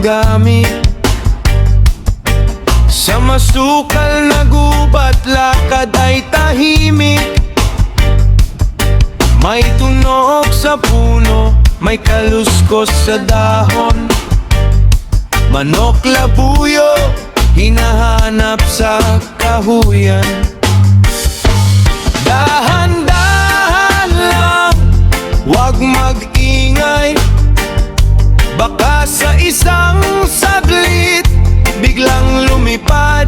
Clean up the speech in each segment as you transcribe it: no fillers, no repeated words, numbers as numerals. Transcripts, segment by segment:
gamit. Sa masukal na gubat, lakad ay tahimik. May tunog sa puno, may kaluskos sa dahon. Manok labuyo, hinahanap sa kahuyan. Dahan-dahan lang, wag mag-ingay. Baka sa isang saglit, biglang lumipad.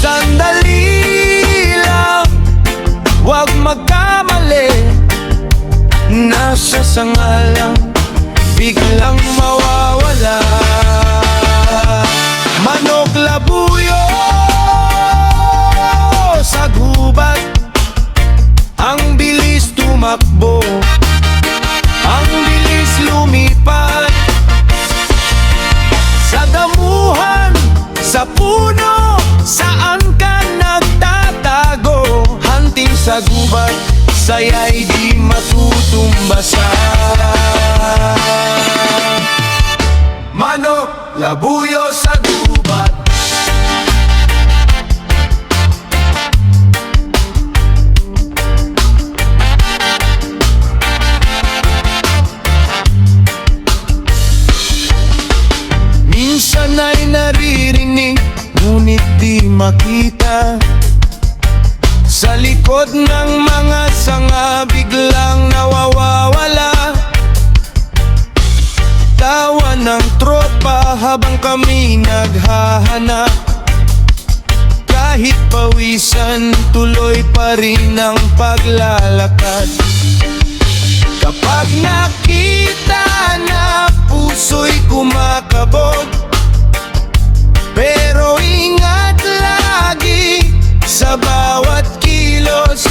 Sandali lang, wag magkamali. Nasa sanga lang, biglang mawawala. Manok labuyo sa gubat, ang bilis tumakbo, ang bilis lumipad. Sa damuhan, sa puno, saan ka nagtatago? Hunting sa gubat, saya'y di matutumbasan. Manok labuyo sa gubat. Minsan ay naririnig, ngunit di makita. Sa likod ng mga sanga, biglang nawawala. Tawa ng tropa habang kami naghahanap. Kahit pawisan, tuloy pa rin ang paglalakad. Kapag nakita na, puso'y kumakabog. Pero ingat lagi sa bawat kilos.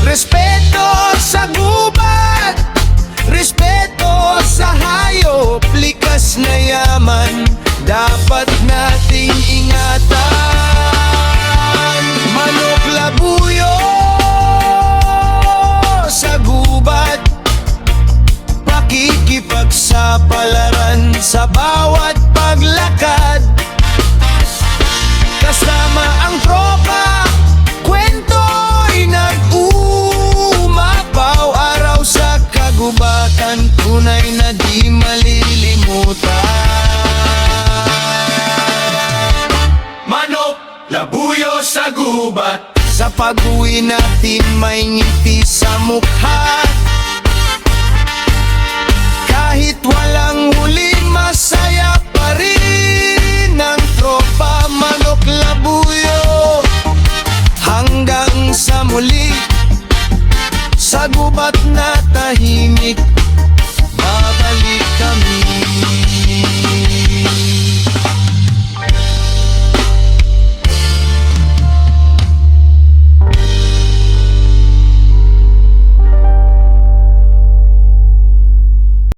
Respeto sa gubat, respeto sa hayop. Likas na yaman, dapat nating ingatan. Manok labuyo sa gubat, pakikipagsapalaran sa bawat paglakad. Kasama ang tropa, kwento'y nag-uumapaw. Araw sa kagubatan, tunay na di malilimutan. Manok labuyo sa gubat, sa pag-uwi natin may ngiti sa mukha. Kahit walang huli, masaya pa rin ang tropa.